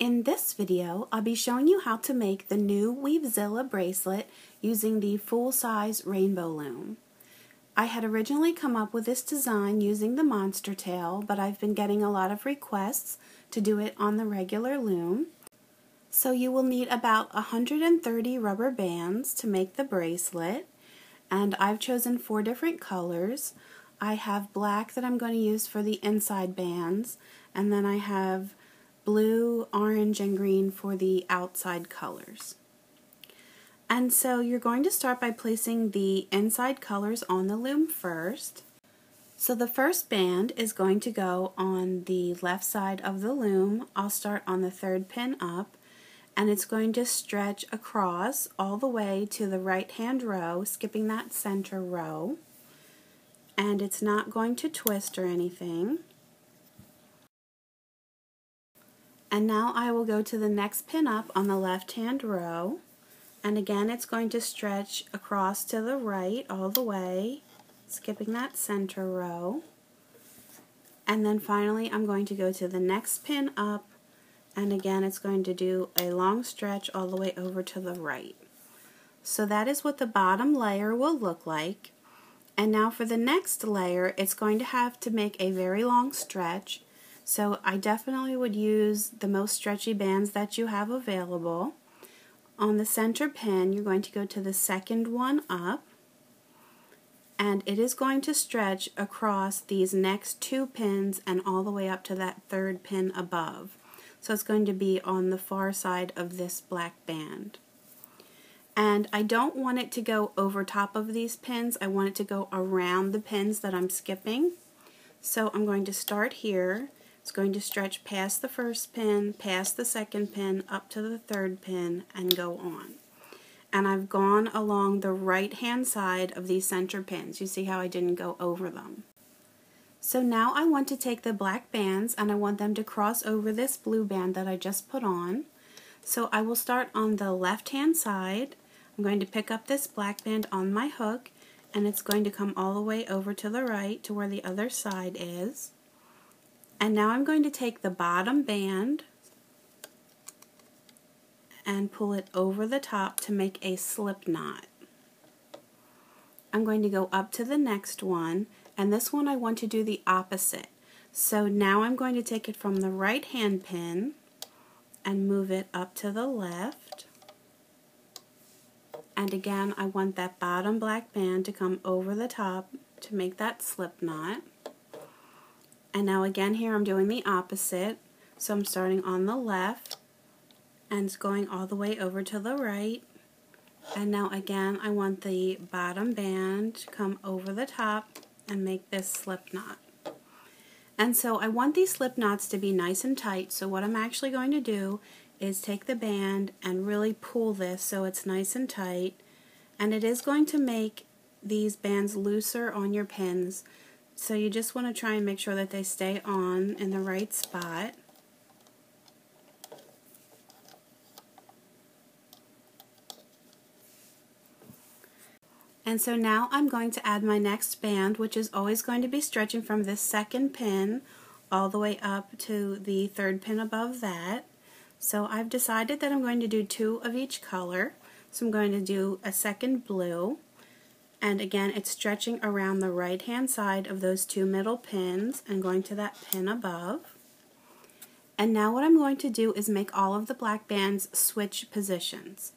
In this video, I'll be showing you how to make the new Weavezilla bracelet using the full-size Rainbow Loom. I had originally come up with this design using the monster tail, but I've been getting a lot of requests to do it on the regular loom. So you will need about 130 rubber bands to make the bracelet, and I've chosen 4 different colors. I have black that I'm going to use for the inside bands, and then I have blue, orange, and green for the outside colors. And so you're going to start by placing the inside colors on the loom first. So the first band is going to go on the left side of the loom. I'll start on the 3rd pin up, and it's going to stretch across all the way to the right hand row, skipping that center row. And it's not going to twist or anything. And now I will go to the next pin up on the left hand row, and again it's going to stretch across to the right all the way, skipping that center row. And then finally I'm going to go to the next pin up, and again it's going to do a long stretch all the way over to the right. So that is what the bottom layer will look like. And now for the next layer, it's going to have to make a very long stretch. So I definitely would use the most stretchy bands that you have available. On the center pin, you're going to go to the 2nd one up, and it is going to stretch across these next 2 pins and all the way up to that 3rd pin above. So it's going to be on the far side of this black band. And I don't want it to go over top of these pins. I want it to go around the pins that I'm skipping. So I'm going to start here. It's going to stretch past the 1st pin, past the 2nd pin, up to the 3rd pin, and go on. And I've gone along the right hand side of these center pins. You see how I didn't go over them. So now I want to take the black bands and I want them to cross over this blue band that I just put on. So I will start on the left hand side. I'm going to pick up this black band on my hook, and it's going to come all the way over to the right to where the other side is. And now I'm going to take the bottom band and pull it over the top to make a slip knot. I'm going to go up to the next one, and this one I want to do the opposite. So now I'm going to take it from the right hand pin and move it up to the left. And again, I want that bottom black band to come over the top to make that slip knot. And now again here I'm doing the opposite. So I'm starting on the left and it's going all the way over to the right. And now again I want the bottom band to come over the top and make this slip knot. And so I want these slip knots to be nice and tight, so what I'm actually going to do is take the band and really pull this so it's nice and tight. And it is going to make these bands looser on your pins. So you just want to try and make sure that they stay on in the right spot. And so now I'm going to add my next band, which is always going to be stretching from this 2nd pin all the way up to the 3rd pin above that. So I've decided that I'm going to do 2 of each color. So I'm going to do a 2nd blue. And again, it's stretching around the right hand side of those 2 middle pins and going to that pin above. And now what I'm going to do is make all of the black bands switch positions.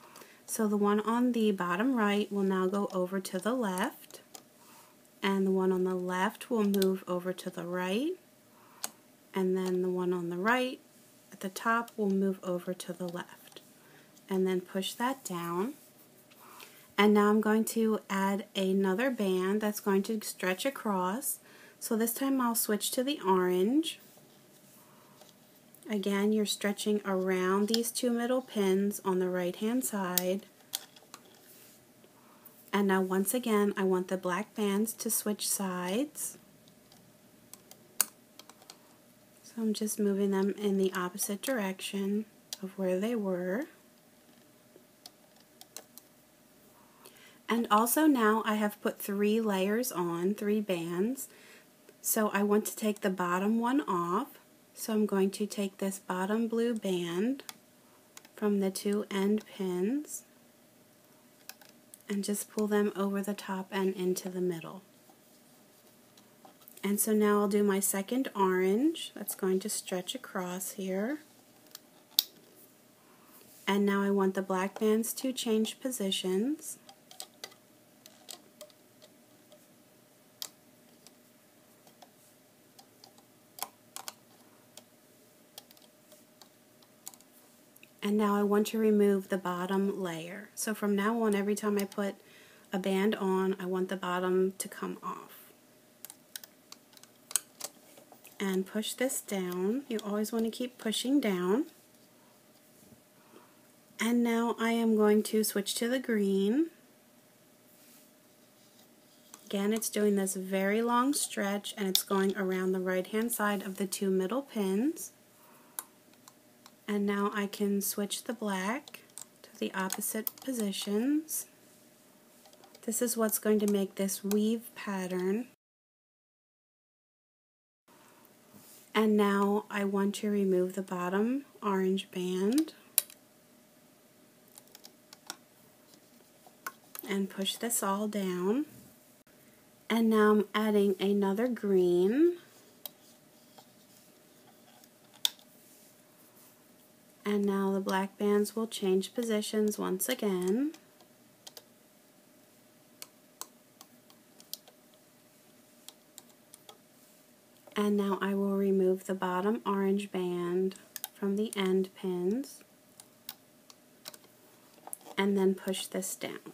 So the one on the bottom right will now go over to the left, and the one on the left will move over to the right, and then the one on the right at the top will move over to the left. And then push that down. And now I'm going to add another band that's going to stretch across. So this time I'll switch to the orange. Again, you're stretching around these 2 middle pins on the right hand side. And now once again, I want the black bands to switch sides. So I'm just moving them in the opposite direction of where they were. And also now I have put 3 layers on, 3 bands. So I want to take the bottom one off. So I'm going to take this bottom blue band from the two end pins and just pull them over the top and into the middle. And so now I'll do my second orange that's going to stretch across here. And now I want the black bands to change positions. And now I want to remove the bottom layer. So from now on, every time I put a band on, I want the bottom to come off. And push this down. You always want to keep pushing down. And now I am going to switch to the green. Again, it's doing this very long stretch and it's going around the right hand side of the two middle pins. And now I can switch the black to the opposite positions. This is what's going to make this weave pattern. And now I want to remove the bottom orange band and push this all down. And now I'm adding another green. And now the black bands will change positions once again. And now I will remove the bottom orange band from the end pins and then push this down.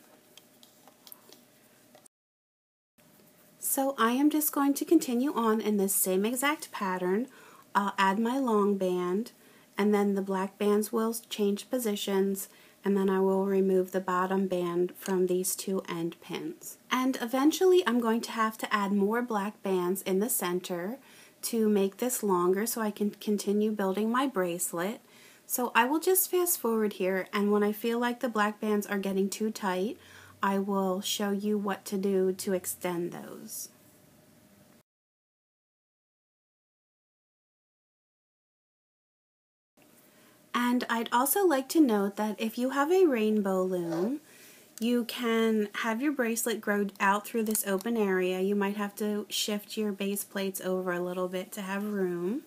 So I am just going to continue on in this same exact pattern. I'll add my long band, and then the black bands will change positions, and then I will remove the bottom band from these two end pins. And eventually I'm going to have to add more black bands in the center to make this longer so I can continue building my bracelet. So I will just fast forward here, and when I feel like the black bands are getting too tight, I will show you what to do to extend those. And I'd also like to note that if you have a rainbow loom, you can have your bracelet grow out through this open area. You might have to shift your base plates over a little bit to have room.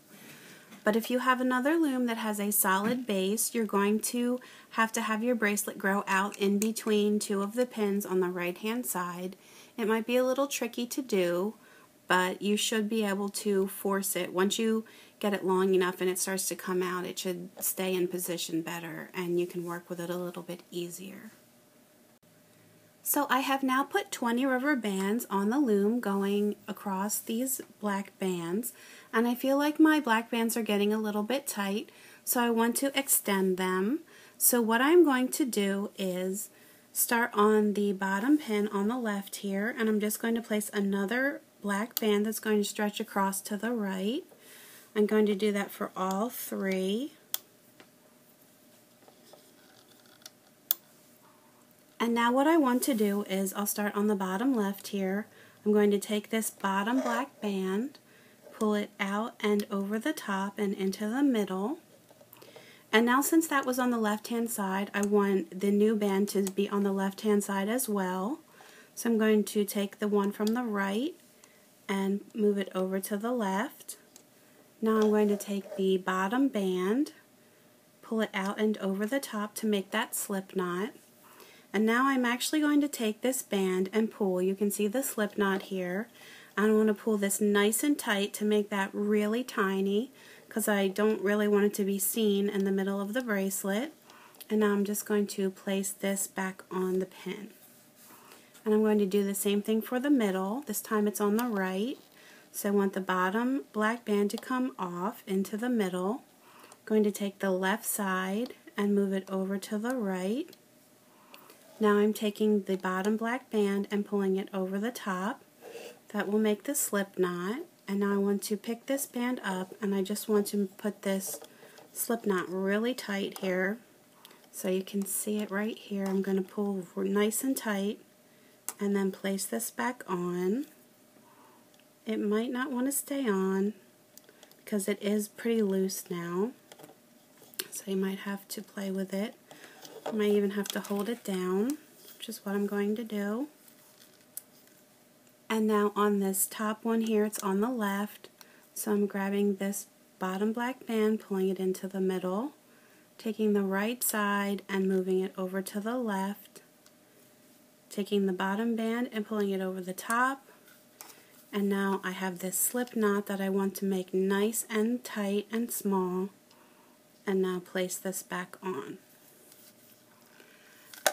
But if you have another loom that has a solid base, you're going to have your bracelet grow out in between two of the pins on the right hand side. It might be a little tricky to do, but you should be able to force it. Once you get it long enough and it starts to come out, it should stay in position better and you can work with it a little bit easier. So I have now put 20 rubber bands on the loom going across these black bands, and I feel like my black bands are getting a little bit tight, so I want to extend them. So what I'm going to do is start on the bottom pin on the left here, and I'm just going to place another black band that's going to stretch across to the right. I'm going to do that for all three. And now what I want to do is I'll start on the bottom left here. I'm going to take this bottom black band, pull it out and over the top and into the middle. And now since that was on the left hand side, I want the new band to be on the left hand side as well. So I'm going to take the one from the right and move it over to the left. Now I'm going to take the bottom band, pull it out and over the top to make that slip knot. And now I'm actually going to take this band and pull. You can see the slip knot here. I want to pull this nice and tight to make that really tiny because I don't really want it to be seen in the middle of the bracelet. And now I'm just going to place this back on the pin. And I'm going to do the same thing for the middle. This time it's on the right. So I want the bottom black band to come off into the middle. I'm going to take the left side and move it over to the right. Now I'm taking the bottom black band and pulling it over the top. That will make the slip knot. And now I want to pick this band up, and I just want to put this slip knot really tight here. So you can see it right here. I'm going to pull nice and tight and then place this back on. It might not want to stay on because it is pretty loose now. So you might have to play with it. You might even have to hold it down, which is what I'm going to do. And now on this top one here, it's on the left. So I'm grabbing this bottom black band, pulling it into the middle, taking the right side and moving it over to the left, taking the bottom band and pulling it over the top. And now I have this slip knot that I want to make nice and tight and small. And now place this back on.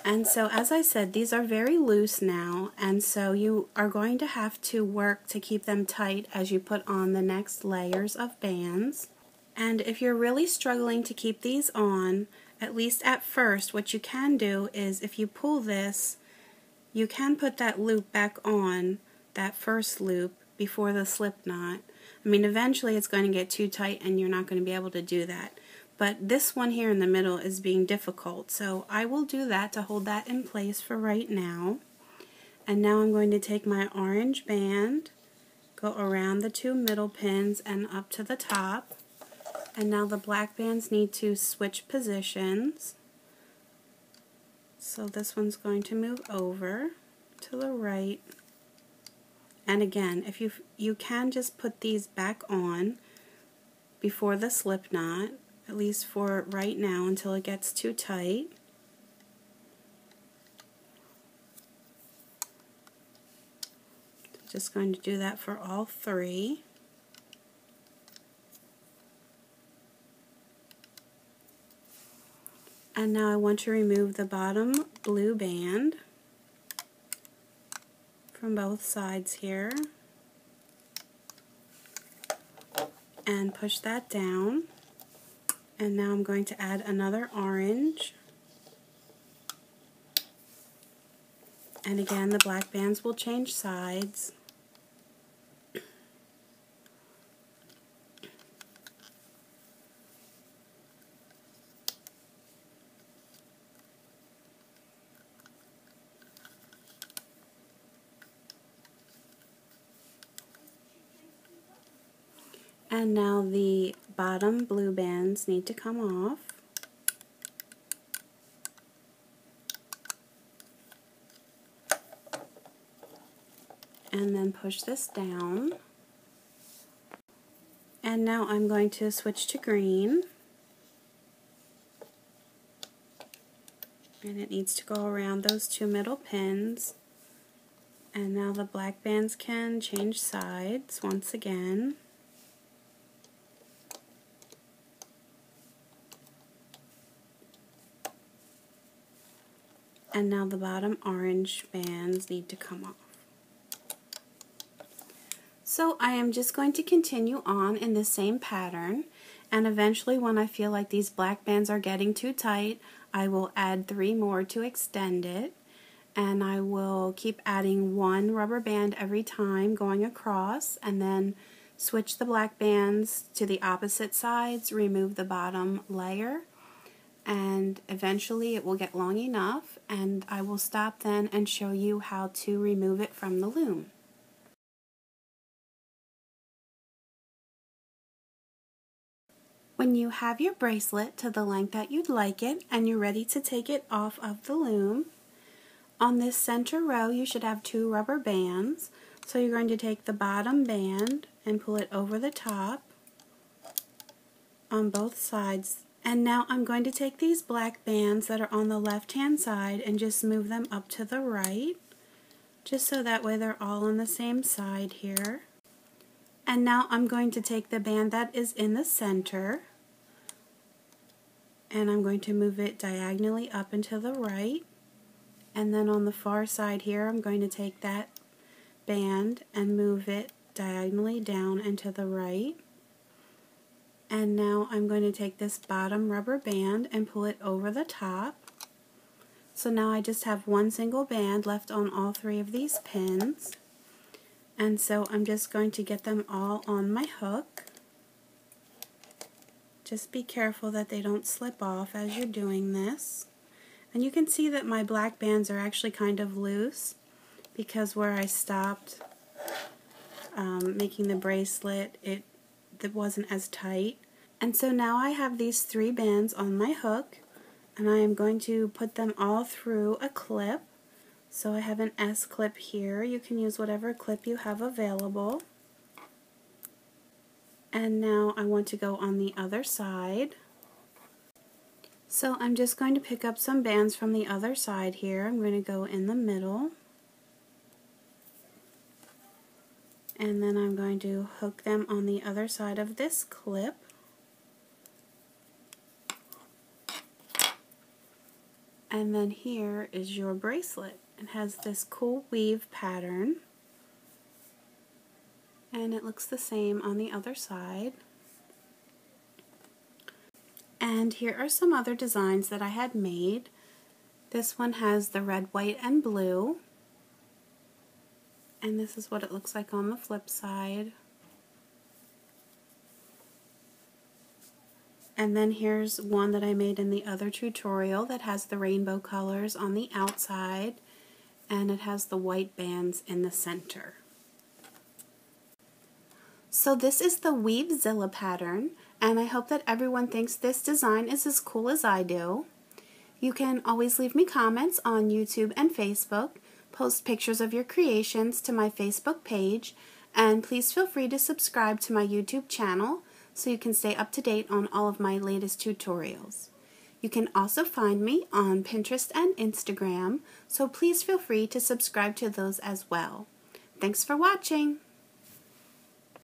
And so, as I said, these are very loose now, and so you are going to have to work to keep them tight as you put on the next layers of bands. And if you're really struggling to keep these on, at least at first, what you can do is if you pull this, you can put that loop back on, that first loop, before the slip knot. I mean, eventually it's going to get too tight and you're not going to be able to do that. But this one here in the middle is being difficult, so I will do that to hold that in place for right now. And now I'm going to take my orange band, go around the two middle pins and up to the top. And now the black bands need to switch positions. So this one's going to move over to the right. And again, if you can just put these back on before the slip knot, at least for right now until it gets too tight. Just going to do that for all three. And now I want to remove the bottom blue band from both sides here and push that down. And now I'm going to add another orange. And again, the black bands will change sides. And now the bottom blue bands need to come off. And then push this down. And now I'm going to switch to green. And it needs to go around those two middle pins. And now the black bands can change sides once again. And now the bottom orange bands need to come off. So I am just going to continue on in the same pattern, and eventually when I feel like these black bands are getting too tight, I will add 3 more to extend it, and I will keep adding 1 rubber band every time going across, and then switch the black bands to the opposite sides, remove the bottom layer, and eventually it will get long enough, and I will stop then and show you how to remove it from the loom. When you have your bracelet to the length that you'd like it and you're ready to take it off of the loom, on this center row you should have 2 rubber bands. So you're going to take the bottom band and pull it over the top on both sides. And now I'm going to take these black bands that are on the left hand side and just move them up to the right, just so that way they're all on the same side here. And now I'm going to take the band that is in the center and I'm going to move it diagonally up and to the right. And then on the far side here I'm going to take that band and move it diagonally down and to the right. And now I'm going to take this bottom rubber band and pull it over the top. So now I just have 1 single band left on all 3 of these pins. And so I'm just going to get them all on my hook. Just be careful that they don't slip off as you're doing this. And you can see that my black bands are actually kind of loose because where I stopped making the bracelet, that wasn't as tight. And so now I have these 3 bands on my hook, and I am going to put them all through a clip. So I have an S clip here. You can use whatever clip you have available. And now I want to go on the other side. So I'm just going to pick up some bands from the other side here. I'm going to go in the middle. And then I'm going to hook them on the other side of this clip. And then here is your bracelet. It has this cool weave pattern. And it looks the same on the other side. And here are some other designs that I had made. This one has the red, white, and blue. And this is what it looks like on the flip side. And then here's one that I made in the other tutorial that has the rainbow colors on the outside, and it has the white bands in the center. So this is the Weavezilla pattern, and I hope that everyone thinks this design is as cool as I do. You can always leave me comments on YouTube and Facebook, post pictures of your creations to my Facebook page, and please feel free to subscribe to my YouTube channel so you can stay up to date on all of my latest tutorials. You can also find me on Pinterest and Instagram, so please feel free to subscribe to those as well. Thanks for watching!